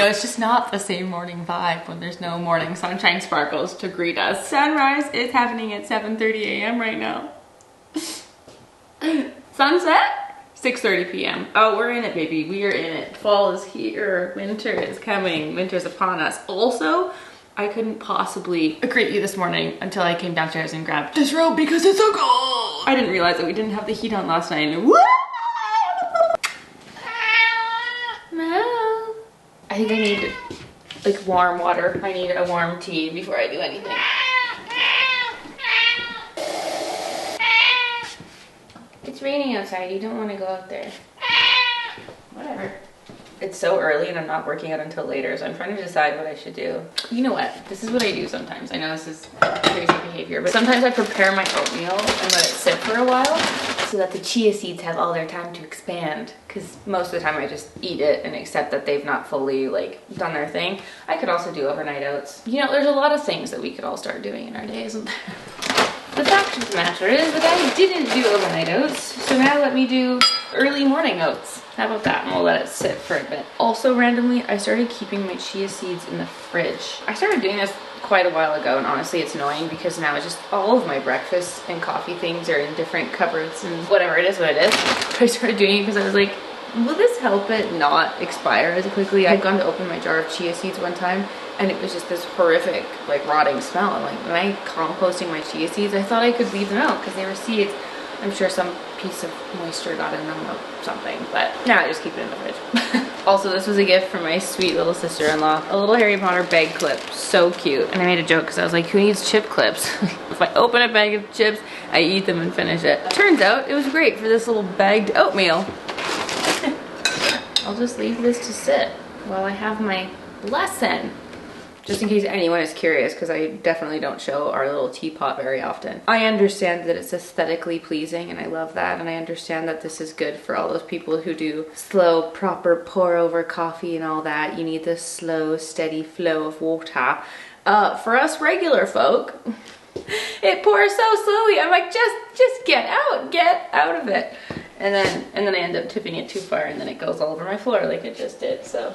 know, it's just not the same morning vibe when there's no morning sunshine sparkles to greet us. Sunrise is happening at 7:30 a.m. right now. Sunset? 6:30 p.m. Oh, we're in it, baby. We are in it. Fall is here. Winter is coming. Winter's upon us. Also, I couldn't possibly greet you this morning until I came downstairs and grabbed this robe because it's so cold. I didn't realize that we didn't have the heat on last night. Woo! I think I need like warm water. I need a warm tea before I do anything. It's raining outside. You don't want to go out there. Whatever. It's so early and I'm not working out until later, so I'm trying to decide what I should do. You know what? This is what I do sometimes. I know this is crazy behavior, but sometimes I prepare my oatmeal and let it sit for a while so that the chia seeds have all their time to expand, because most of the time I just eat it and accept that they've not fully like done their thing. I could also do overnight oats. You know, there's a lot of things that we could all start doing in our day, isn't there? The fact of the matter is that I didn't do overnight oats, so now let me do early morning oats. How about that? And we'll let it sit for a bit. Also, randomly, I started keeping my chia seeds in the fridge. I started doing this quite a while ago, and honestly, it's annoying because now it's just all of my breakfast and coffee things are in different cupboards and whatever it is, what it is. But I started doing it because I was like, will this help it not expire as quickly? I'd gone to open my jar of chia seeds one time, and it was just this horrific, like, rotting smell. And like, when I composting my chia seeds, I thought I could leave them out because they were seeds. I'm sure some piece of moisture got in them or something, but now I just keep it in the fridge. Also, this was a gift from my sweet little sister-in-law. A little Harry Potter bag clip, so cute. And I made a joke because I was like, who needs chip clips? If I open a bag of chips, I eat them and finish it. Turns out it was great for this little bagged oatmeal. I'll just leave this to sit while I have my lesson. Just in case anyone is curious, because I definitely don't show our little teapot very often. I understand that it's aesthetically pleasing and I love that, and I understand that this is good for all those people who do slow, proper pour over coffee and all that. You need this slow, steady flow of water. For us regular folk, it pours so slowly. I'm like, just get out of it. And then I end up tipping it too far and then it goes all over my floor like it just did, so.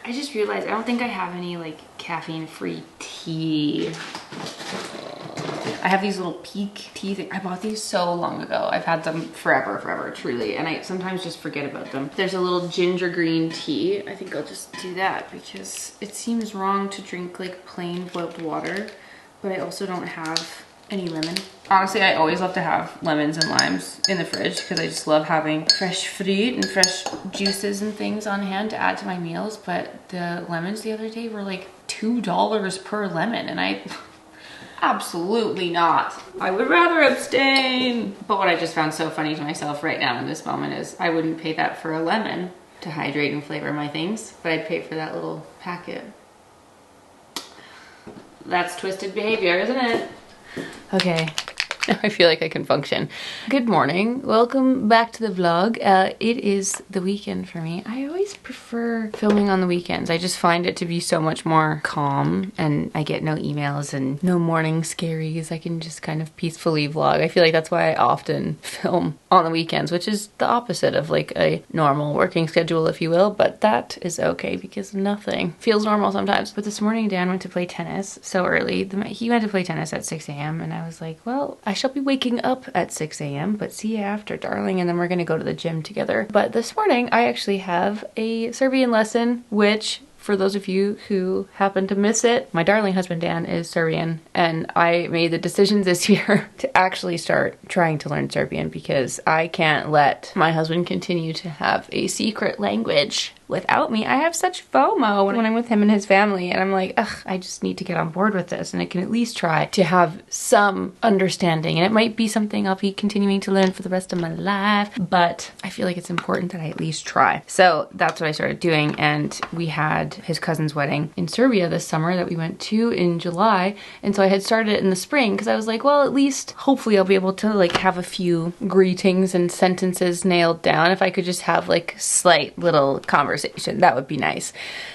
I just realized I don't think I have any like caffeine-free tea. I have these little Peak tea things. I bought these so long ago. I've had them forever, truly. And I sometimes just forget about them. There's a little ginger green tea. I think I'll just do that because it seems wrong to drink like plain boiled water, but I also don't have any lemon. Honestly, I always love to have lemons and limes in the fridge because I just love having fresh fruit and fresh juices and things on hand to add to my meals. But the lemons the other day were like $2 per lemon, and I absolutely not. I would rather abstain. But what I just found so funny to myself right now in this moment is I wouldn't pay that for a lemon to hydrate and flavor my things, but I'd pay for that little packet. That's twisted behavior, isn't it? Okay, now I feel like I can function. Good morning, welcome back to the vlog. It is the weekend for me. I always prefer filming on the weekends. I just find it to be so much more calm and I get no emails and no morning scaries. I can just kind of peacefully vlog. I feel like that's why I often film on the weekends, which is the opposite of like a normal working schedule, if you will, but that is okay because nothing feels normal sometimes. But this morning Dan went to play tennis so early. He went to play tennis at 6 a.m. and I was like, well, I shall be waking up at 6 a.m. but see you after, darling, and then we're gonna go to the gym together. But this morning I actually have a Serbian lesson, which for those of you who happen to miss it, my darling husband Dan is Serbian, and I made the decision this year to actually start trying to learn Serbian because I can't let my husband continue to have a secret language without me. I have such FOMO when I'm with him and his family, and I'm like, ugh, I just need to get on board with this, and I can at least try to have some understanding, and it might be something I'll be continuing to learn for the rest of my life, but I feel like it's important that I at least try. So that's what I started doing, and we had his cousin's wedding in Serbia this summer that we went to in July, and so I had started it in the spring because I was like, well, at least hopefully I'll be able to like have a few greetings and sentences nailed down. If I could just have like slight little conversations, that would be nice.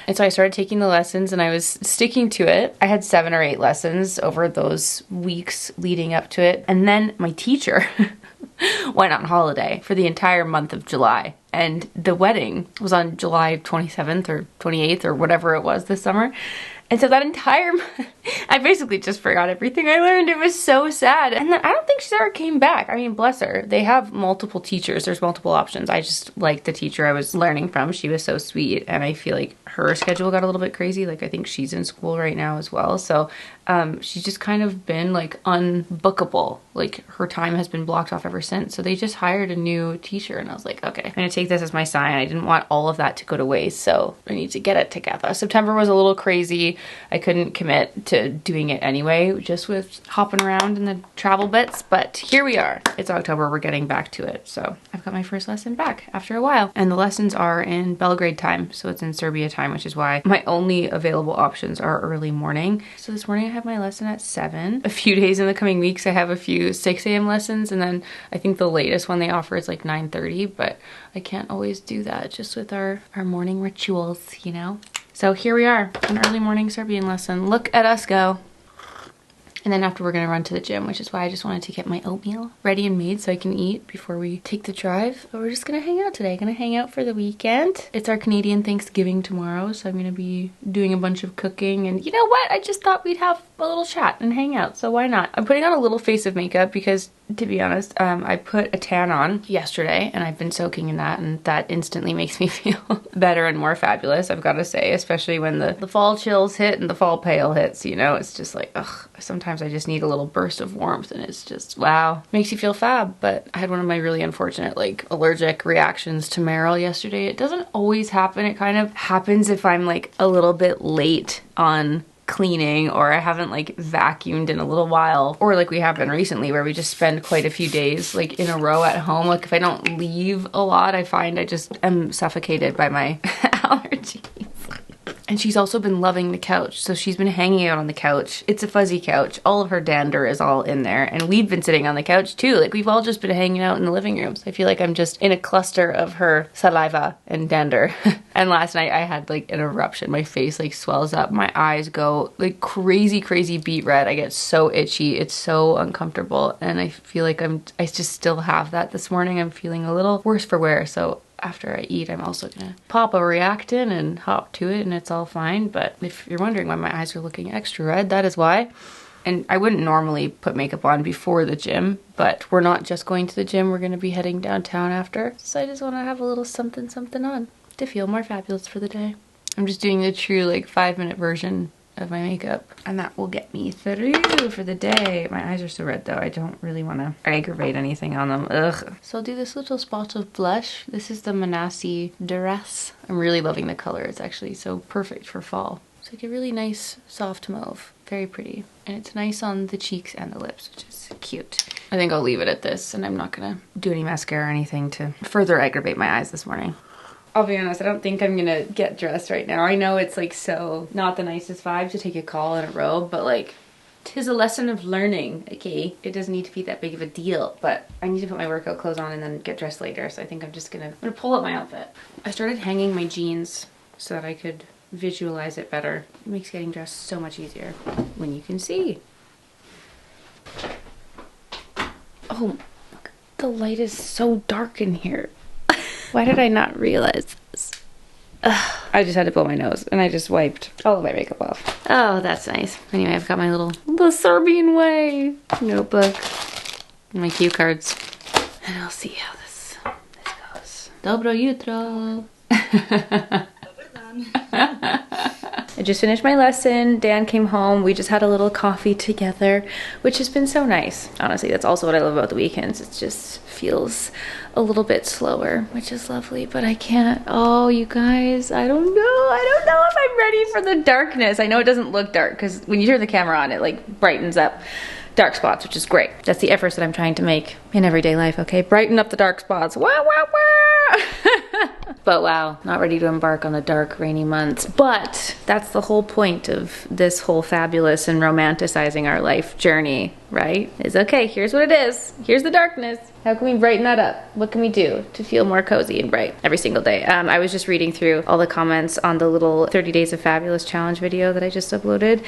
And so I started taking the lessons and I was sticking to it. I had 7 or 8 lessons over those weeks leading up to it. And then my teacher went on holiday for the entire month of July. and the wedding was on July 27th or 28th or whatever it was this summer. And so that entire I basically just forgot everything I learned. It was so sad. And then I don't think she's ever came back. I mean, bless her. They have multiple teachers. There's multiple options. I just liked the teacher I was learning from. She was so sweet. And I feel like her schedule got a little bit crazy. Like, I think she's in school right now as well. So she's just kind of been like unbookable. Like, her time has been blocked off ever since. So they just hired a new teacher. And I was like, okay, I'm going to take this as my sign. I didn't want all of that to go to waste. So I need to get it together. September was a little crazy. I couldn't commit to doing it anyway, just with hopping around in the travel bits, but here we are. It's October, we're getting back to it. So I've got my first lesson back after a while. And the lessons are in Belgrade time, so it's in Serbia time, which is why my only available options are early morning. So this morning I have my lesson at 7. A few days in the coming weeks I have a few 6 a.m. lessons, and then I think the latest one they offer is like 9:30, but I can't always do that just with our morning rituals, you know? So here we are, an early morning Serbian lesson. Look at us go. And then after we're gonna run to the gym, which is why I just wanted to get my oatmeal ready and made so I can eat before we take the drive. But we're just gonna hang out today, gonna hang out for the weekend. It's our Canadian Thanksgiving tomorrow, so I'm gonna be doing a bunch of cooking. And you know what? I just thought we'd have a little chat and hang out, so why not? I'm putting on a little face of makeup because, to be honest, I put a tan on yesterday and I've been soaking in that, and that instantly makes me feel better and more fabulous, I've got to say, especially when the fall chills hit and the fall pale hits, you know? It's just like, ugh, sometimes I just need a little burst of warmth and it's just, wow, makes you feel fab. But I had one of my really unfortunate like allergic reactions to Meryl yesterday. It doesn't always happen. It kind of happens if I'm like a little bit late on cleaning, or I haven't like vacuumed in a little while, or like we have been recently where we just spend quite a few days like in a row at home. Like if I don't leave a lot, I find I just am suffocated by my allergies. And she's also been loving the couch, so she's been hanging out on the couch. It's a fuzzy couch. All of her dander is all in there, and we've been sitting on the couch too. Like, we've all just been hanging out in the living room. So I feel like I'm just in a cluster of her saliva and dander. And last night I had like an eruption. My face like swells up. My eyes go like crazy, crazy beet red. I get so itchy. It's so uncomfortable, and I feel like I just still have that this morning. I'm feeling a little worse for wear, so after I eat, I'm also gonna pop a Reactin and hop to it, and it's all fine. But if you're wondering why my eyes are looking extra red, that is why. And I wouldn't normally put makeup on before the gym, but we're not just going to the gym, we're gonna be heading downtown after. So I just wanna have a little something on to feel more fabulous for the day. I'm just doing the true like 5-minute version of my makeup, and that will get me through for the day. My eyes are so red though, I don't really want to aggravate anything on them. Ugh. So I'll do this little spot of blush. This is the Manassi Duress. I'm really loving the color. It's actually so perfect for fall. It's like a really nice soft mauve, very pretty, and it's nice on the cheeks and the lips, which is cute. I think I'll leave it at this, and I'm not gonna do any mascara or anything to further aggravate my eyes this morning. I'll be honest, I don't think I'm gonna get dressed right now. I know it's like so not the nicest vibe to take a call in a robe, but like, 'tis a lesson of learning, okay? It doesn't need to be that big of a deal, but I need to put my workout clothes on and then get dressed later, so I think I'm gonna pull up my outfit. I started hanging my jeans so that I could visualize it better. It makes getting dressed so much easier when you can see. Oh, the light is so dark in here. Why did I not realize this? Ugh. I just had to blow my nose, and I just wiped all of my makeup off. Oh, that's nice. Anyway, I've got my the Serbian way notebook, and my cue cards, and I'll see how this goes. Dobro jutro. I just finished my lesson. Dan came home. We just had a little coffee together, which has been so nice. Honestly, that's also what I love about the weekends. It just feels a little bit slower, which is lovely, but I can't. Oh, you guys, I don't know. I don't know if I'm ready for the darkness. I know it doesn't look dark because when you turn the camera on, it like brightens up dark spots, which is great. That's the efforts that I'm trying to make in everyday life, okay? Brighten up the dark spots. Wah, wah, wah! But wow, not ready to embark on the dark, rainy months. But that's the whole point of this whole fabulous and romanticizing our life journey, right? Is okay, here's what it is. Here's the darkness. How can we brighten that up? What can we do to feel more cozy and bright every single day? I was just reading through all the comments on the little 30 Days of Fabulous challenge video that I just uploaded,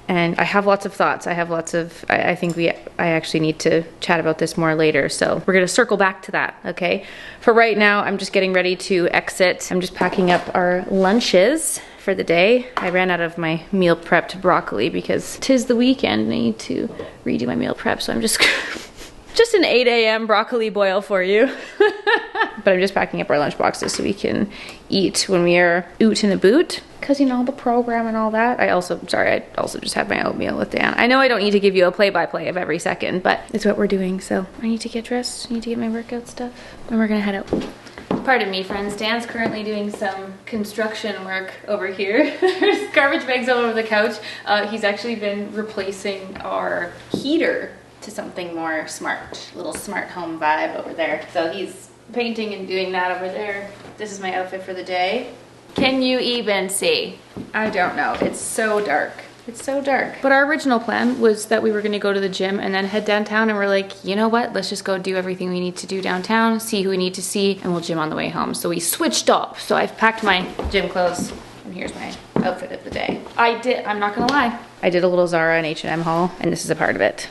and I have lots of thoughts. I have lots of, I think I actually need to chat about this more later, so we're gonna circle back to that, okay? For right now, I'm just getting ready to exit. I'm just packing up our lunches for the day. I ran out of my meal prepped broccoli because 'tis the weekend and I need to redo my meal prep, so I'm just just an 8 a.m. broccoli boil for you. But I'm just packing up our lunch boxes so we can eat when we are oot in a boot. Cause you know, the program and all that. I also just had my oatmeal with Dan. I know I don't need to give you a play-by-play of every second, but it's what we're doing. So I need to get dressed, I need to get my workout stuff, and we're gonna head out. Pardon me, friends. Dan's currently doing some construction work over here. There's garbage bags all over the couch. He's actually been replacing our heater to something more smart, little smart home vibe over there. So he's painting and doing that over there. This is my outfit for the day. Can you even see? I don't know. It's so dark. It's so dark. But our original plan was that we were gonna go to the gym and then head downtown, and we're like, you know what? Let's just go do everything we need to do downtown, see who we need to see, and we'll gym on the way home. So we switched up. So I've packed my gym clothes, and here's my outfit of the day. I'm not gonna lie, I did a little Zara and H&M haul, and this is a part of it.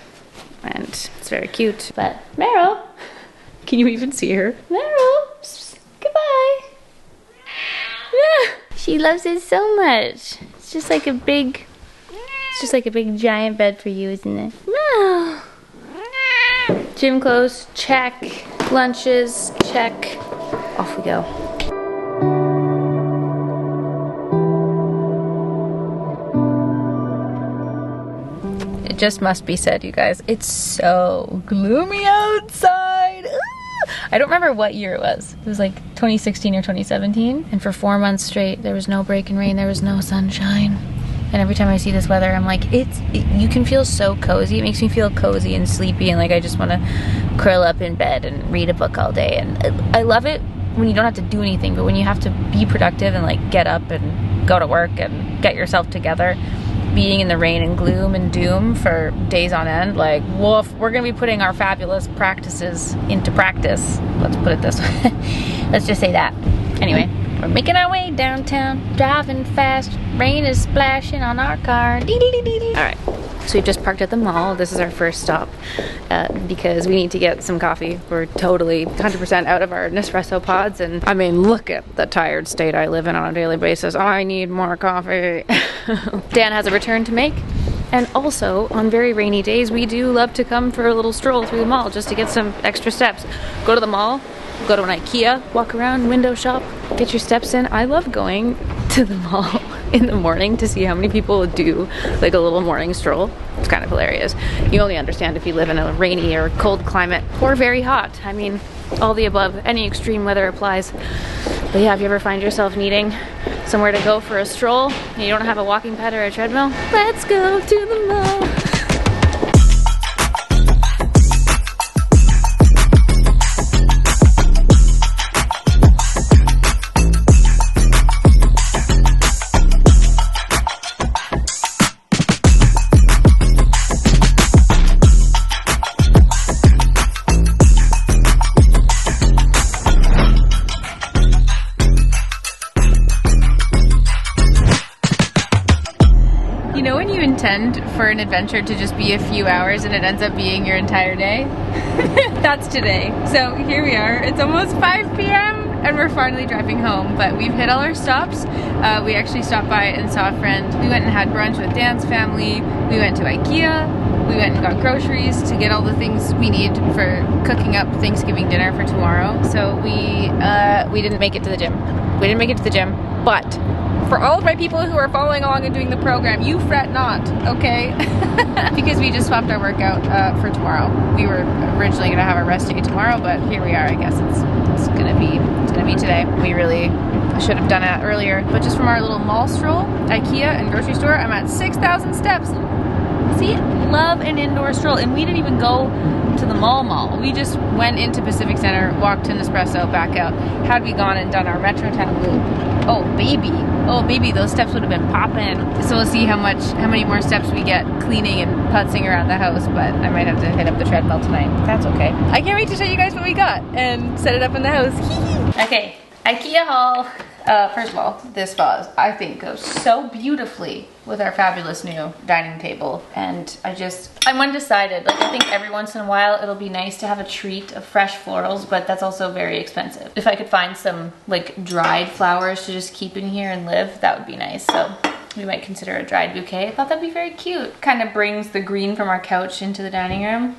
And it's very cute. But Meryl, can you even see her? Meryl, goodbye. Yeah. She loves it so much. It's just like a big giant bed for you, isn't it? No. Gym clothes, check. Lunches, check. Off we go. It just must be said, you guys, it's so gloomy outside. I don't remember what year it was. It was like 2016 or 2017. And for 4 months straight, there was no break in rain, there was no sunshine. And every time I see this weather, I'm like, you can feel so cozy. It makes me feel cozy and sleepy, and like I just want to curl up in bed and read a book all day. And I love it when you don't have to do anything, but when you have to be productive and like get up and go to work and get yourself together. Being in the rain and gloom and doom for days on end, like, woof, we're gonna be putting our fabulous practices into practice. Let's put it this way. Let's just say that. Anyway, we're making our way downtown, driving fast. Rain is splashing on our car. All right, so we've just parked at the mall. This is our first stop because we need to get some coffee. We're totally 100% out of our Nespresso pods, and I mean, look at the tired state I live in on a daily basis. I need more coffee. Dan has a return to make. And also, on very rainy days, we do love to come for a little stroll through the mall just to get some extra steps. Go to the mall, go to an IKEA, walk around, window shop, get your steps in. I love going to the mall in the morning to see how many people do like a little morning stroll. It's kind of hilarious. You only understand if you live in a rainy or cold climate or very hot. I mean, all the above. Any extreme weather applies. But yeah, if you ever find yourself needing somewhere to go for a stroll and you don't have a walking pad or a treadmill, let's go to the mall. For an adventure to just be a few hours and it ends up being your entire day. That's today. So here we are. It's almost 5 p.m. and we're finally driving home, but we've hit all our stops. We actually stopped by and saw a friend. We went and had brunch with Dan's family. We went to IKEA. We went and got groceries to get all the things we need for cooking up Thanksgiving dinner for tomorrow. So we didn't make it to the gym. We didn't make it to the gym, but for all of my people who are following along and doing the program, you fret not, okay? Because we just swapped our workout for tomorrow. We were originally gonna have a rest day tomorrow, but here we are. I guess it's gonna be today. We really should have done it earlier, but just from our little mall stroll, IKEA and grocery store, I'm at 6,000 steps. See, love an indoor stroll, and we didn't even go to the mall. We just went into Pacific Center, walked to Nespresso, back out. Had we gone and done our Metrotown loop, oh baby, those steps would have been popping. So we'll see how many more steps we get cleaning and putzing around the house, but I might have to hit up the treadmill tonight. That's okay. I can't wait to show you guys what we got and set it up in the house. Okay, IKEA haul. First of all, this vase I think goes so beautifully with our fabulous new dining table. And I'm undecided. Like, I think every once in a while it'll be nice to have a treat of fresh florals, but that's also very expensive. If I could find some like dried flowers to just keep in here and live, that would be nice. So we might consider a dried bouquet. I thought that'd be very cute. Kind of brings the green from our couch into the dining room.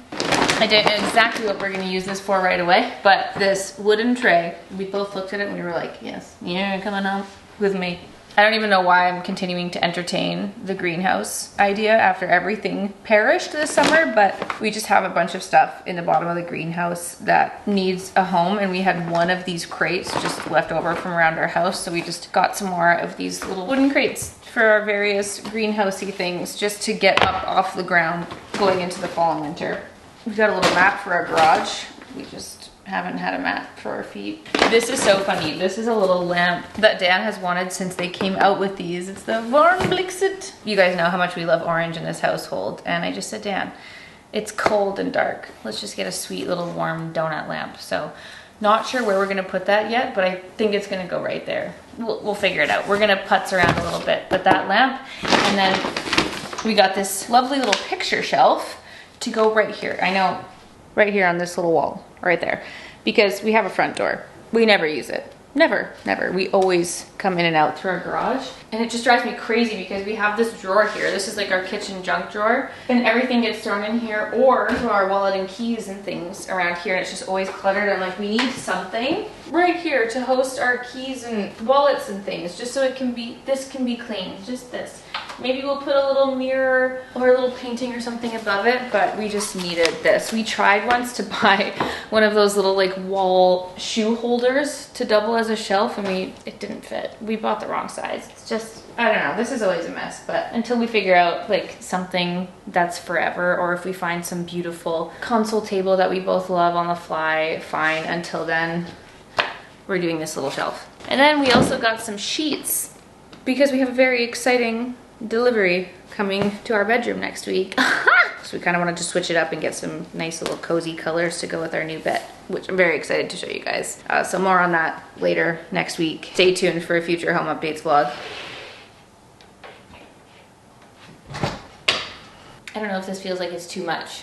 I don't know exactly what we're gonna use this for right away, but this wooden tray, we both looked at it and we were like, yes, you're coming up with me. I don't even know why I'm continuing to entertain the greenhouse idea after everything perished this summer, but we just have a bunch of stuff in the bottom of the greenhouse that needs a home, and we had one of these crates just left over from around our house, so we just got some more of these little wooden crates for our various greenhousey things just to get up off the ground going into the fall and winter. We've got a little mat for our garage. We just haven't had a mat for our feet. This is so funny. This is a little lamp that Dan has wanted since they came out with these. It's the Warmblixit. You guys know how much we love orange in this household. And I just said, Dan, it's cold and dark. Let's just get a sweet little warm donut lamp. So not sure where we're gonna put that yet, but I think it's gonna go right there. We'll figure it out. We're gonna putz around a little bit, but that lamp, and then we got this lovely little picture shelf to go right here. I know, right here on this little wall, right there. Because we have a front door. We never use it. Never, never. We always come in and out through our garage. And it just drives me crazy because we have this drawer here. This is like our kitchen junk drawer. And everything gets thrown in here, or our wallet and keys and things around here. And it's just always cluttered. I'm like, we need something right here to host our keys and wallets and things, just so it can be, this can be clean, just this. Maybe we'll put a little mirror or a little painting or something above it, but we just needed this. We tried once to buy one of those little like wall shoe holders to double as a shelf, and it didn't fit. We bought the wrong size. It's just, I don't know, this is always a mess, but until we figure out like something that's forever, or if we find some beautiful console table that we both love on the fly, fine. Until then, we're doing this little shelf. And then we also got some sheets because we have a very exciting delivery coming to our bedroom next week. So we kind of wanted to switch it up and get some nice little cozy colors to go with our new bed, which I'm very excited to show you guys. So more on that later next week. Stay tuned for a future home updates vlog. I don't know if this feels like it's too much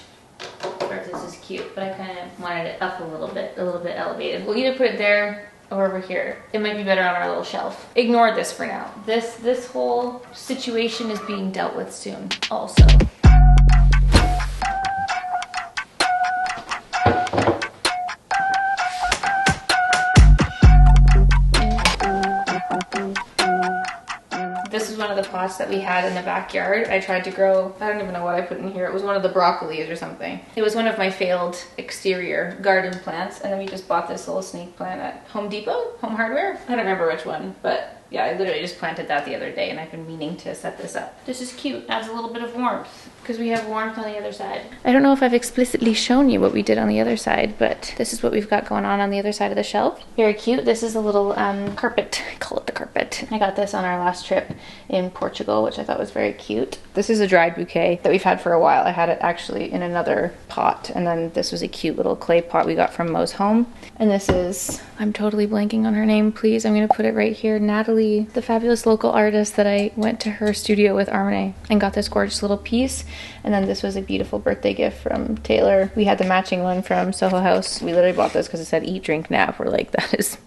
or if this is cute, but I kind of wanted it up a little bit elevated. We'll either put it there or over here. It might be better on our little shelf. Ignore this for now. This whole situation is being dealt with soon also. This is one of the pots that we had in the backyard. I tried to grow, I don't even know what I put in here. It was one of the broccolis or something. It was one of my failed exterior garden plants, and then we just bought this little snake plant at Home Depot, Home Hardware. I don't remember which one, but yeah, I literally just planted that the other day, and I've been meaning to set this up. This is cute, adds a little bit of warmth, because we have warmth on the other side. I don't know if I've explicitly shown you what we did on the other side, but this is what we've got going on the other side of the shelf. Very cute. This is a little carpet. I call it the carpet. I got this on our last trip in Portugal, which I thought was very cute. This is a dried bouquet that we've had for a while. I had it actually in another pot, and then this was a cute little clay pot we got from Mo's home. And this is, I'm totally blanking on her name, please. I'm gonna put it right here. Natalie, the fabulous local artist that I went to her studio with Armene and got this gorgeous little piece. And then this was a beautiful birthday gift from Taylor. We had the matching one from Soho House. We literally bought this because it said eat, drink, nap. We're like, that is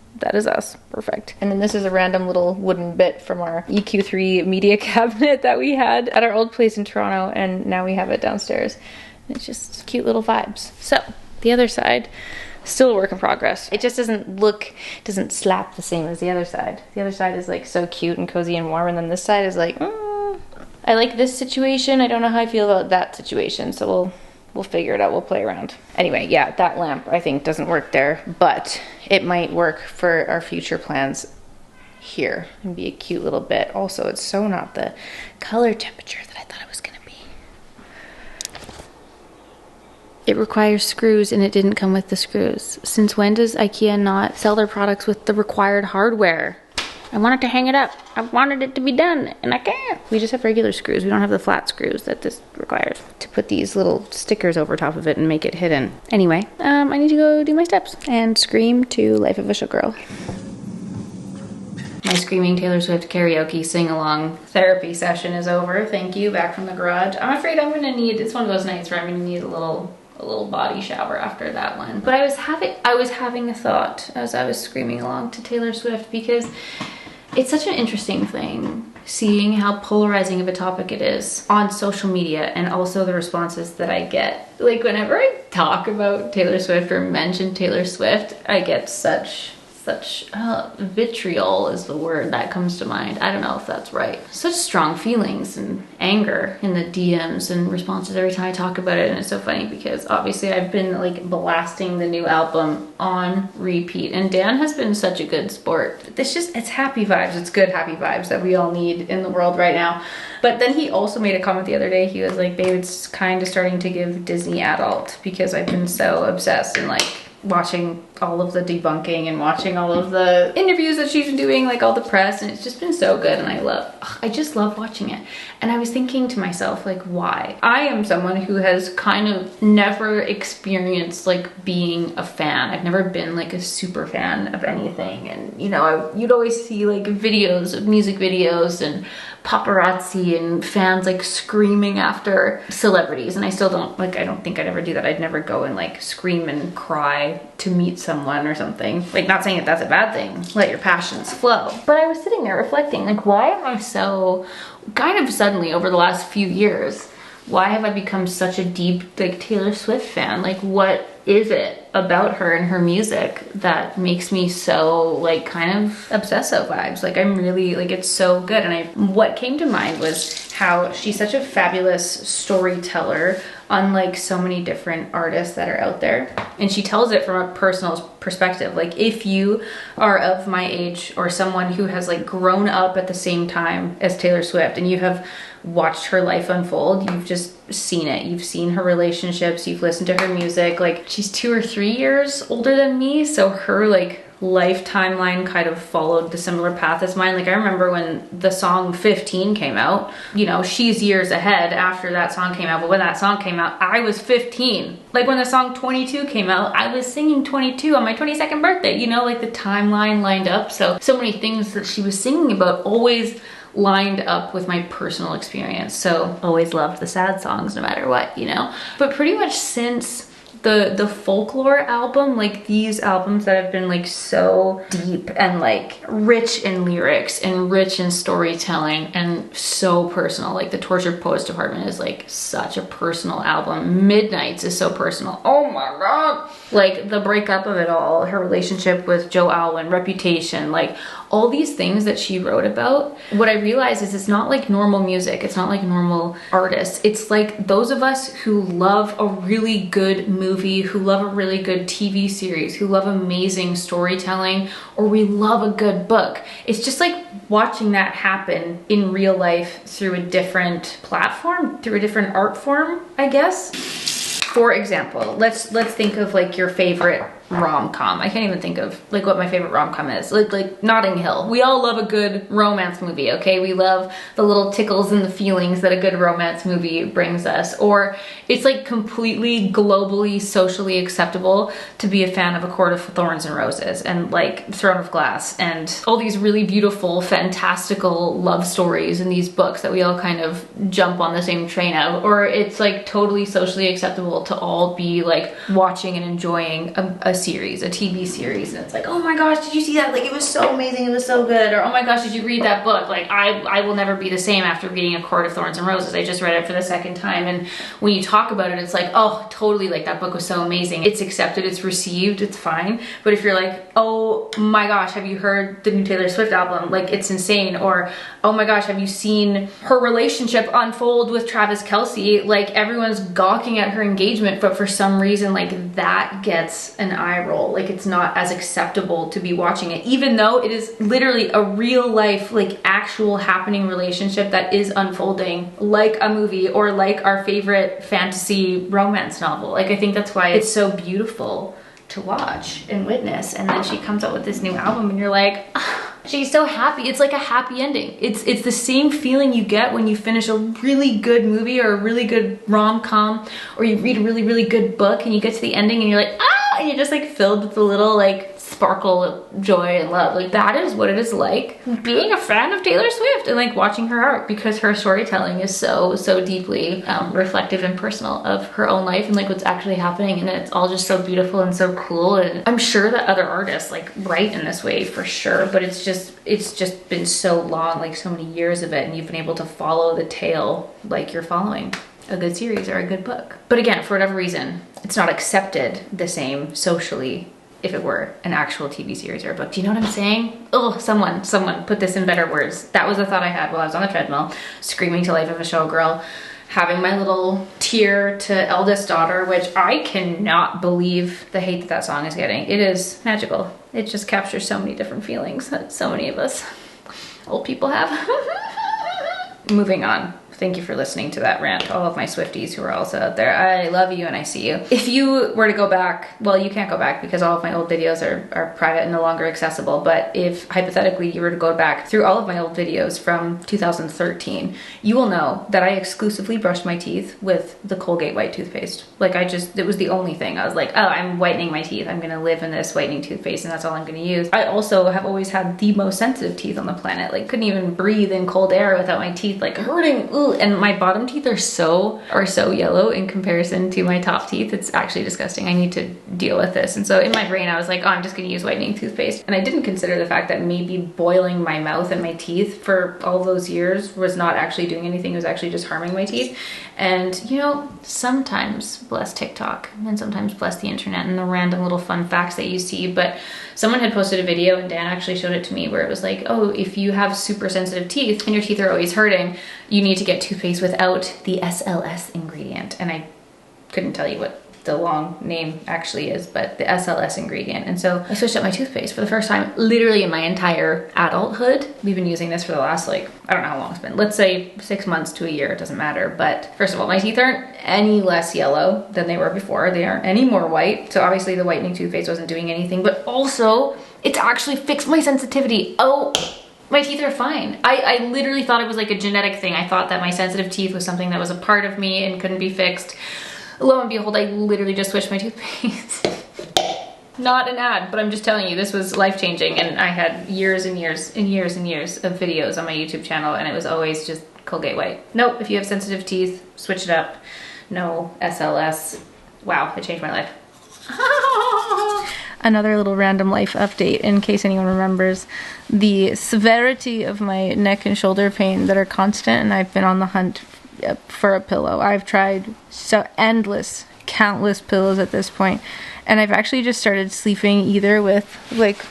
us. Perfect. And then this is a random little wooden bit from our EQ3 media cabinet that we had at our old place in Toronto, and now we have it downstairs. It's just cute little vibes. So the other side, still a work in progress. It just doesn't slap the same as the other side. The other side is like so cute and cozy and warm, and then this side is like, I like this situation. I don't know how I feel about that situation, so we'll figure it out. We'll play around. Anyway, yeah, that lamp I think doesn't work there, but it might work for our future plans here and be a cute little bit. Also, it's so not the color temperature that I thought it was gonna be. It requires screws, and it didn't come with the screws. Since when does IKEA not sell their products with the required hardware? I wanted to hang it up. I wanted it to be done, and I can't. We just have regular screws. We don't have the flat screws that this requires to put these little stickers over top of it and make it hidden. Anyway, I need to go do my steps and scream to Life of a Showgirl. My screaming Taylor Swift karaoke sing-along therapy session is over. Thank you, back from the garage. I'm afraid I'm gonna need, it's one of those nights where I'm gonna need a little body shower after that one. But I was having a thought as I was screaming along to Taylor Swift, because it's such an interesting thing seeing how polarizing of a topic it is on social media, and also the responses that I get. Like whenever I talk about Taylor Swift or mention Taylor Swift, I get such vitriol is the word that comes to mind. I don't know if that's right. Such strong feelings and anger in the DMs and responses every time I talk about it. And it's so funny because obviously I've been like blasting the new album on repeat, and Dan has been such a good sport. It's happy vibes. It's good happy vibes that we all need in the world right now. But then he also made a comment the other day. He was like, babe, it's kind of starting to give Disney adult, because I've been so obsessed and like watching all of the debunking and watching all of the interviews that she's been doing, like all the press, and it's just been so good, and I just love watching it. And I was thinking to myself, like, why? I am someone who has kind of never experienced like being a fan. I've never been like a super fan of anything, and you know, you'd always see like videos of music videos and paparazzi and fans like screaming after celebrities, and I still don't, like, I don't think I'd ever do that. I'd never go and like scream and cry to meet someone or something. Like, not saying that that's a bad thing, let your passions flow. But I was sitting there reflecting, like, why am I so, kind of suddenly over the last few years, why have I become such a deep like Taylor Swift fan? Like, what is it about her and her music that makes me so like kind of obsessive vibes? Like, I'm really like, it's so good. And what came to mind was how she's such a fabulous storyteller, unlike so many different artists that are out there. And she tells it from a personal perspective. Like, if you are of my age or someone who has like grown up at the same time as Taylor Swift, and you have watched her life unfold, you've just seen it. You've seen her relationships, you've listened to her music. Like, she's 2 or 3 years older than me, so her like life timeline kind of followed the similar path as mine. Like, I remember when the song 15 came out, you know, she's years ahead after that song came out, but when that song came out, I was 15. Like, when the song 22 came out, I was singing 22 on my 22nd birthday, you know, like the timeline lined up. So many things that she was singing about always lined up with my personal experience. So always loved the sad songs no matter what, you know. But pretty much since the Folklore album, like these albums that have been like so deep and like rich in lyrics and rich in storytelling and so personal. Like the Tortured Poets Department is like such a personal album. Midnights is so personal. Oh my god. Like the breakup of it all, her relationship with Joe Alwyn, Reputation, like all these things that she wrote about. What I realized is it's not like normal music. It's not like normal artists. It's like those of us who love a really good movie, who love a really good TV series, who love amazing storytelling, or we love a good book. It's just like watching that happen in real life through a different platform, through a different art form, I guess. For example, let's think of like your favorite rom-com. I can't even think of like what my favorite rom-com is. Like Notting Hill. We all love a good romance movie, okay? We love the little tickles and the feelings that a good romance movie brings us. Or it's like completely globally socially acceptable to be a fan of A Court of Thorns and Roses and like Throne of Glass and all these really beautiful, fantastical love stories in these books that we all kind of jump on the same train of. Or it's like totally socially acceptable to all be like watching and enjoying a series, a TV series, and it's like, oh my gosh, did you see that? Like, it was so amazing, it was so good. Or, oh my gosh, did you read that book? Like, I will never be the same after reading A Court of Thorns and Roses. I just read it for the second time, and when you talk about it, it's like, oh, totally, like, that book was so amazing. It's accepted, it's received, it's fine. But if you're like, oh my gosh, have you heard the new Taylor Swift album? Like, it's insane. Or, oh my gosh, have you seen her relationship unfold with Travis Kelce? Like, everyone's gawking at her engagement, but for some reason, like, that gets an eye roll. Like, it's not as acceptable to be watching it, even though it is literally a real life, like, actual happening relationship that is unfolding like a movie or like our favorite fantasy romance novel. Like, I think that's why it's so beautiful to watch and witness. And then she comes out with this new album and you're like, ah, she's so happy. It's like a happy ending. It's the same feeling you get when you finish a really good movie or a really good rom-com, or you read a really, really good book and you get to the ending and you're like, ah, and you're just like filled with a little like sparkle, joy, and love. Like, that is what it is like being a fan of Taylor Swift and like watching her art, because her storytelling is so deeply reflective and personal of her own life and like what's actually happening, and it's all just so beautiful and so cool. And I'm sure that other artists like write in this way for sure, but it's just been so long, like so many years of it, and you've been able to follow the tale like you're following a good series or a good book. But again, for whatever reason, it's not accepted the same socially if it were an actual TV series or a book. Do you know what I'm saying? Oh, someone put this in better words. That was a thought I had while I was on the treadmill, screaming to life of a showgirl, having my little tear to eldest daughter, which I cannot believe the hate that song is getting. It is magical. It just captures so many different feelings that so many of us old people have. Moving on. Thank you for listening to that rant, all of my Swifties who are also out there. I love you and I see you. If you were to go back, well, you can't go back because all of my old videos are private and no longer accessible, but if hypothetically you were to go back through all of my old videos from 2013, you will know that I exclusively brushed my teeth with the Colgate white toothpaste. Like, it was the only thing. I was like, oh, I'm whitening my teeth. I'm gonna live in this whitening toothpaste and that's all I'm gonna use. I also have always had the most sensitive teeth on the planet. Like, couldn't even breathe in cold air without my teeth like hurting. Ooh. And my bottom teeth are so yellow in comparison to my top teeth. It's actually disgusting. I need to deal with this. And so in my brain, I was like, oh, I'm just gonna use whitening toothpaste. And I didn't consider the fact that maybe boiling my mouth and my teeth for all those years was not actually doing anything. It was actually just harming my teeth. And you know, sometimes bless TikTok and sometimes bless the internet and the random little fun facts that you see, but someone had posted a video and Dan actually showed it to me where it was like, oh, if you have super sensitive teeth and your teeth are always hurting, you need to get toothpaste without the SLS ingredient. And I couldn't tell you what the long name actually is, but the SLS ingredient. And so I switched up my toothpaste for the first time literally in my entire adulthood. We've been using this for the last, like, I don't know how long it's been. Let's say 6 months to a year, it doesn't matter. But first of all, my teeth aren't any less yellow than they were before. They aren't any more white. So obviously the whitening toothpaste wasn't doing anything, but also it's actually fixed my sensitivity. Oh, my teeth are fine. I literally thought it was like a genetic thing. I thought that my sensitive teeth was something that was a part of me and couldn't be fixed. Lo and behold, I literally just switched my toothpaste. Not an ad, but I'm just telling you, this was life-changing, and I had years and years and years and years of videos on my YouTube channel, and it was always just Colgate White. Nope, if you have sensitive teeth, switch it up. No SLS. Wow, it changed my life. Another little random life update in case anyone remembers the severity of my neck and shoulder pain that are constant, and I've been on the hunt for a pillow. I've tried countless pillows at this point, and I've actually just started sleeping either with like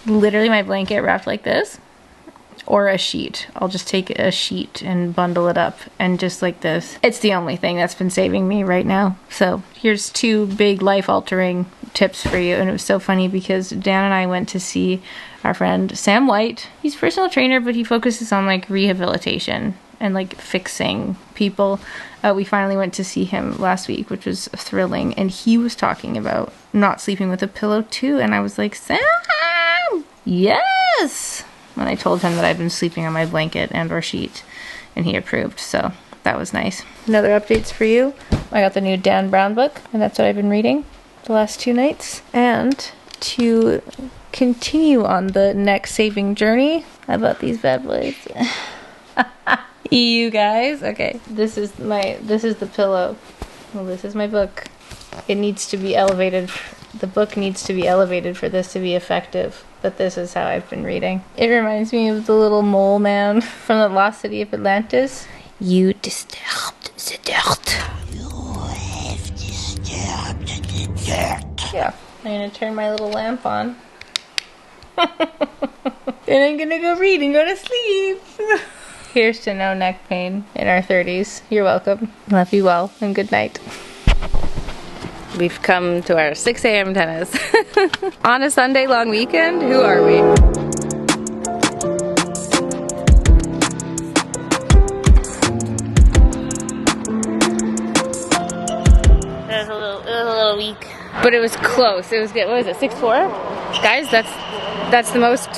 literally my blanket wrapped like this or a sheet. I'll just take a sheet and bundle it up and just like this. It's the only thing that's been saving me right now. So here's 2 big life-altering tips for you. And it was so funny because Dan and I went to see our friend Sam White. He's a personal trainer, but he focuses on like rehabilitation and like fixing people. We finally went to see him last week, which was thrilling, and he was talking about not sleeping with a pillow too, and I was like, Sam, yes! When I told him that I'd been sleeping on my blanket and or sheet, and he approved, so that was nice. Another updates for you. I got the new Dan Brown book, and that's what I've been reading the last 2 nights. And to continue on the neck saving journey, I bought these bad boys. You guys, okay, this is the pillow. Well, this is my book. It needs to be elevated. The book needs to be elevated for this to be effective, but this is how I've been reading. It reminds me of the little mole man from the Lost City of Atlantis. You disturbed the dirt. You have disturbed the dirt. Yeah, I'm gonna turn my little lamp on. And I'm gonna go read and go to sleep. Here's to no neck pain in our 30s. You're welcome. Love you well, and good night. We've come to our 6 a.m. tennis. On a Sunday long weekend, who are we? It was a little weak. But it was close. It was good. What was it, 6-4? Guys, that's the most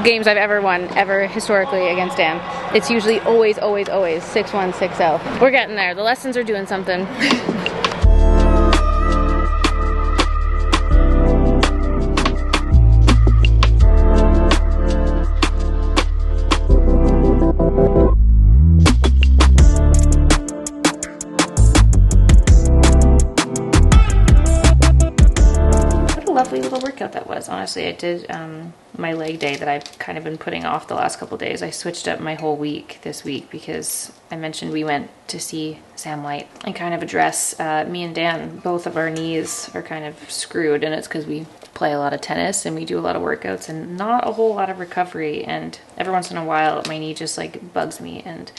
games I've ever won, historically, against Dan. It's usually always 6-1, 6-0. We're getting there. The lessons are doing something. workout that was. Honestly, I did my leg day that I've kind of been putting off the last couple days. I switched up my whole week this week because I mentioned we went to see Sam White and kind of address me and Dan. Both of our knees are kind of screwed, and it's because we play a lot of tennis and we do a lot of workouts and not a whole lot of recovery. And every once in a while, my knee just like bugs me. And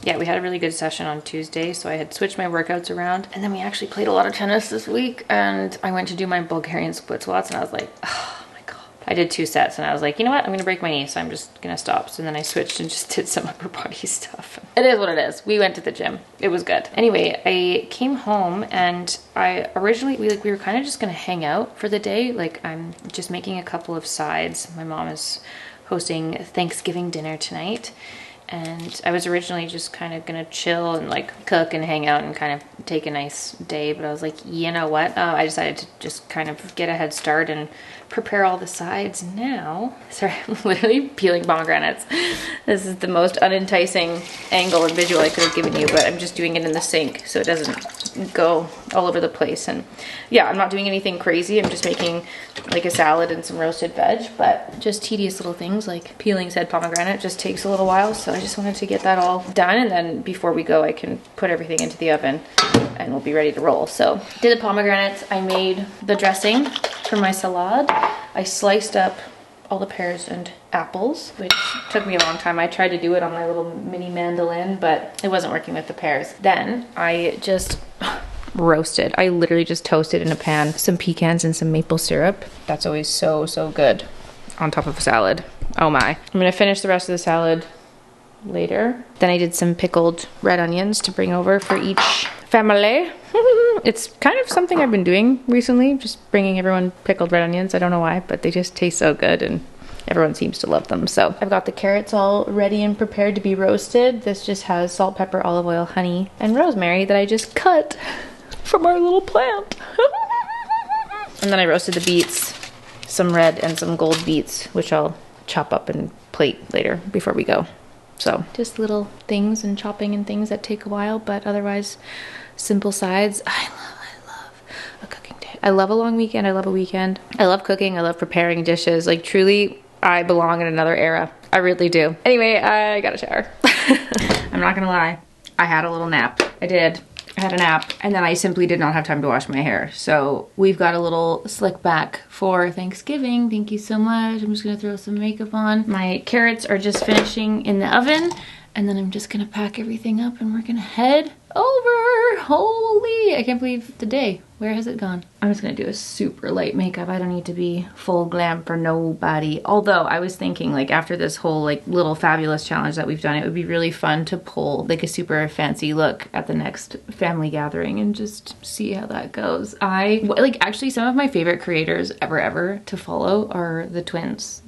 yeah, we had a really good session on Tuesday, so I had switched my workouts around. And then we actually played a lot of tennis this week, and I went to do my Bulgarian split squats, and I was like, oh my God. I did 2 sets, and I was like, you know what? I'm gonna break my knee, so I'm just gonna stop. So then I switched and just did some upper body stuff. It is what it is. We went to the gym. It was good. Anyway, I came home, and I originally, we were kind of just gonna hang out for the day. Like, I'm just making a couple of sides. My mom is hosting Thanksgiving dinner tonight. And I was originally just kind of gonna chill and like cook and hang out and kind of take a nice day, but I was like, you know what? I decided to just kind of get a head start and prepare all the sides now. Sorry, I'm literally peeling pomegranates. This is the most unenticing angle and visual I could have given you, but I'm just doing it in the sink so it doesn't go all over the place. And yeah, I'm not doing anything crazy. I'm just making like a salad and some roasted veg, but just tedious little things like peeling said pomegranate just takes a little while. So I just wanted to get that all done, and then before we go, I can put everything into the oven and we'll be ready to roll. So did the pomegranates. I made the dressing for my salad. I sliced up all the pears and apples, which took me a long time. I tried to do it on my little mini mandolin, but it wasn't working with the pears. Then I just roasted. I literally just toasted in a pan some pecans and some maple syrup. That's always so, so good on top of a salad. Oh my. I'm gonna finish the rest of the salad later. Then I did some pickled red onions to bring over for each family. It's kind of something I've been doing recently, just bringing everyone pickled red onions. I don't know why, but they just taste so good and everyone seems to love them. So I've got the carrots all ready and prepared to be roasted. This just has salt, pepper, olive oil, honey, and rosemary that I just cut from our little plant. And then I roasted the beets, some red and some gold beets, which I'll chop up and plate later before we go. So just little things and chopping and things that take a while, but otherwise simple sides. I love a cooking day. I love a long weekend. I love a weekend. I love cooking. I love preparing dishes. Like truly, I belong in another era. I really do. Anyway, I got a shower. I'm not gonna lie. I had a little nap. I did. I had a nap, and then I simply did not have time to wash my hair. So we've got a little slick back for Thanksgiving. Thank you so much. I'm just gonna throw some makeup on. My carrots are just finishing in the oven, and then I'm just gonna pack everything up and we're gonna head over. Holy, I can't believe the day. Where has it gone? I'm just gonna do a super light makeup. I don't need to be full glam for nobody. Although I was thinking like after this whole like little fabulous challenge that we've done, it would be really fun to pull like a super fancy look at the next family gathering and just see how that goes. Actually some of my favorite creators ever to follow are the twins,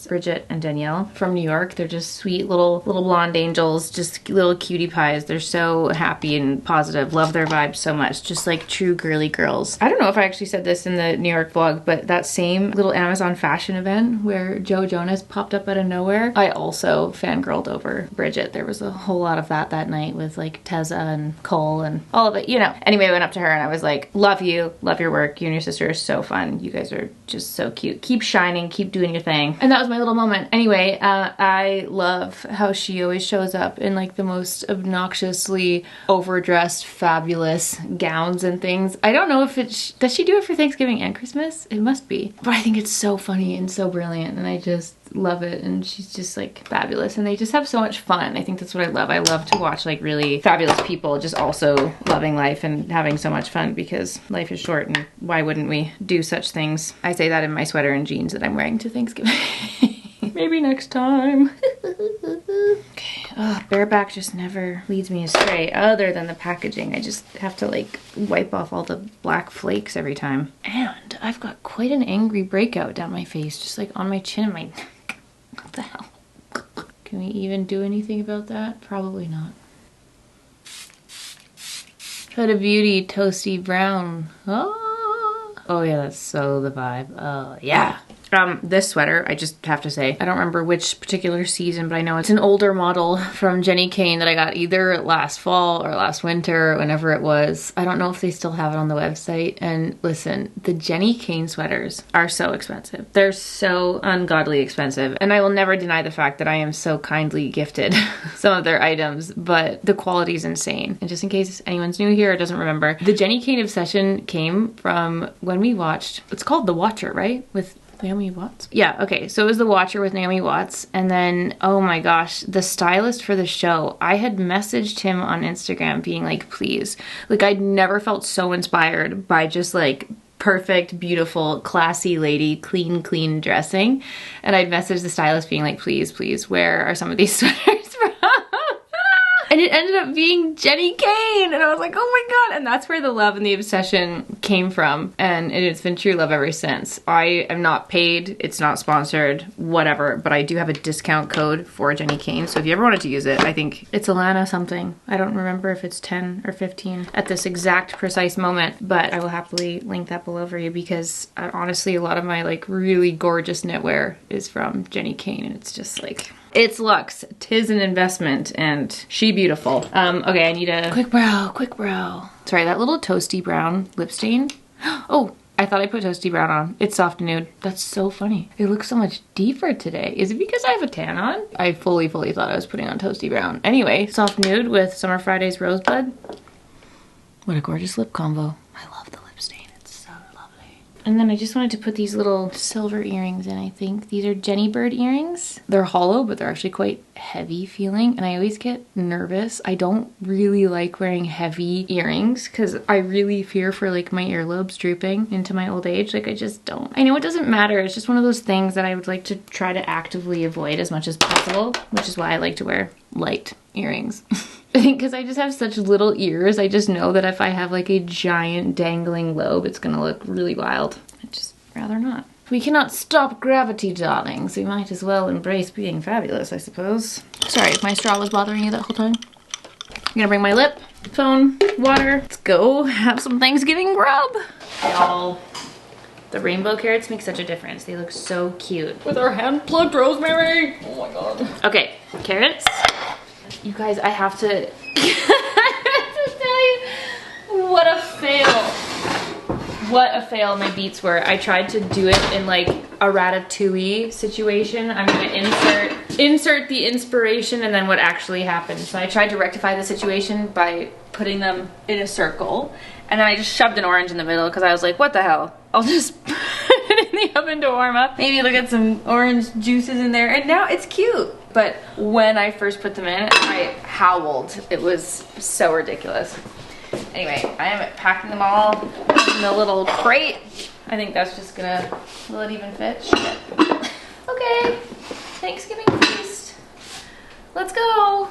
Bridget and Danielle from New York. They're just sweet little blonde angels, just little cutie pies. They're so happy and positive. Love their vibes so much. Just like true girly girls. I don't know if I actually said this in the New York vlog, but that same little Amazon fashion event where Joe Jonas popped up out of nowhere, I also fangirled over Bridget. There was a whole lot of that night with like Tessa and Cole and all of it, you know. Anyway, I went up to her and I was like, love you, love your work. You and your sister are so fun. You guys are just so cute. Keep shining, keep doing your thing. And that was my little moment. Anyway, I love how she always shows up in like the most obnoxiously overdressed, fabulous gowns and things. I don't know if does she do it for Thanksgiving and Christmas? It must be. But I think it's so funny and so brilliant and I just love it, and she's just like fabulous and they just have so much fun. I think that's what I love. I love to watch like really fabulous people just also loving life and having so much fun, because life is short and why wouldn't we do such things? I say that in my sweater and jeans that I'm wearing to Thanksgiving. Maybe next time. Okay, bareback just never leads me astray other than the packaging. I just have to like wipe off all the black flakes every time. And I've got quite an angry breakout down my face, just like on my chin and my neck. What the hell? Can we even do anything about that? Probably not. What a beauty, toasty brown. Oh yeah, that's so the vibe. Oh yeah. This sweater, I just have to say, I don't remember which particular season, but I know it's an older model from Jenny Kane that I got either last fall or last winter, whenever it was. I don't know if they still have it on the website. And listen, the Jenny Kane sweaters are so expensive. They're so ungodly expensive. And I will never deny the fact that I am so kindly gifted some of their items, but the quality is insane. And just in case anyone's new here or doesn't remember, the Jenny Kane obsession came from when we watched, it's called The Watcher, right? With Naomi Watts? Yeah, okay. So it was The Watcher with Naomi Watts. And then, oh my gosh, the stylist for the show, I had messaged him on Instagram being like, please. Like, I'd never felt so inspired by just like perfect, beautiful, classy lady, clean dressing. And I'd messaged the stylist being like, please, where are some of these sweaters from? And it ended up being Jenny Kane. And I was like, oh my God. And that's where the love and the obsession came from. And it's been true love ever since. I am not paid. It's not sponsored, whatever. But I do have a discount code for Jenny Kane. So if you ever wanted to use it, I think it's Alana something. I don't remember if it's 10 or 15 at this exact precise moment. But I will happily link that below for you because honestly, a lot of my like really gorgeous knitwear is from Jenny Kane. And it's just like... it's luxe. 'Tis an investment, and she beautiful. Okay, I need a quick brow. Sorry, that little toasty brown lip stain. Oh, I thought I put toasty brown on. It's soft nude. That's so funny. It looks so much deeper today. Is it because I have a tan on? I fully thought I was putting on toasty brown. Anyway, soft nude with Summer Friday's Rosebud. What a gorgeous lip combo. I love the lip stain. It's so lovely. And then I just wanted to put these little silver earrings in, I think. These are Jenny Bird earrings. They're hollow, but they're actually quite heavy feeling. And I always get nervous. I don't really like wearing heavy earrings because I really fear for like my earlobes drooping into my old age. Like I just don't. I know it doesn't matter. It's just one of those things that I would like to try to actively avoid as much as possible, which is why I like to wear light earrings. I think because I just have such little ears, I just know that if I have like a giant dangling lobe, it's gonna look really wild. I'd just rather not. We cannot stop gravity, darling, so we might as well embrace being fabulous, I suppose. Sorry if my straw was bothering you that whole time. I'm gonna bring my lip, phone, water. Let's go have some Thanksgiving grub. Y'all, the rainbow carrots make such a difference. They look so cute. With our hand-plucked rosemary. Oh my God. Okay, carrots. You guys, I have to, tell you, what a fail. What a fail my beets were. I tried to do it in like a ratatouille situation. I'm gonna insert the inspiration and then what actually happened. So I tried to rectify the situation by putting them in a circle. And then I just shoved an orange in the middle because I was like, what the hell? I'll just put it in the oven to warm up. Maybe look at some orange juices in there. And now it's cute. But when I first put them in, I howled. It was so ridiculous. Anyway, I am packing them all in the little crate. I think that's just gonna, will it even fit? Shit. Okay, Thanksgiving feast. Let's go.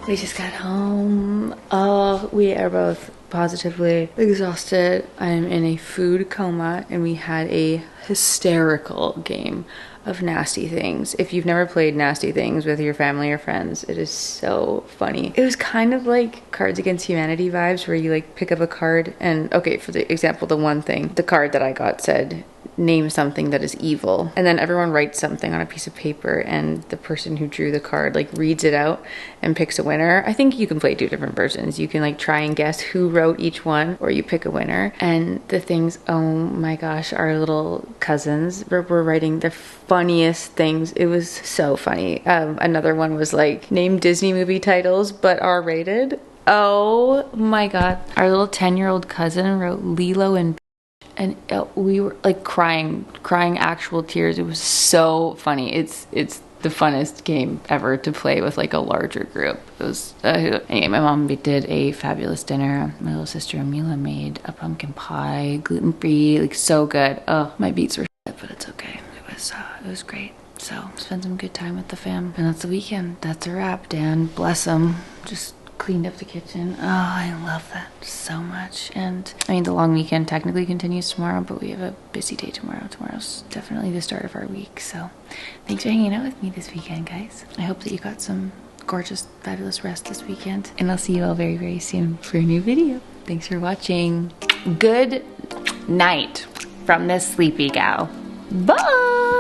We just got home. Oh, we are both positively exhausted. I'm in a food coma and we had a hysterical game of Nasty Things. If you've never played Nasty Things with your family or friends, it is so funny. It was kind of like Cards Against Humanity vibes where you like pick up a card and, okay, for the example, the one thing, the card that I got said, name something that is evil. And then everyone writes something on a piece of paper and the person who drew the card like reads it out and picks a winner. I think you can play 2 different versions. You can like try and guess who wrote each one or you pick a winner. And the things, oh my gosh, our little cousins were writing the funniest things. It was so funny. Another one was like name Disney movie titles but R-rated. Oh my God. Our little 10-year-old cousin wrote Lilo and we were like crying actual tears. It was so funny. It's the funnest game ever to play with like a larger group. It was anyway, my mom did a fabulous dinner. My little sister Amila made a pumpkin pie, gluten-free, like so good. Oh, my beets were shit, but it's okay. It was great. So spend some good time with the fam. And that's the weekend. That's a wrap. Dan, bless him. Just cleaned up the kitchen. Oh, I love that so much. And I mean, the long weekend technically continues tomorrow, but we have a busy day tomorrow. Tomorrow's definitely the start of our week. So thanks for hanging out with me this weekend, guys. I hope that you got some gorgeous, fabulous rest this weekend. And I'll see you all very, very soon for a new video. Thanks for watching. Good night from this sleepy gal. Bye!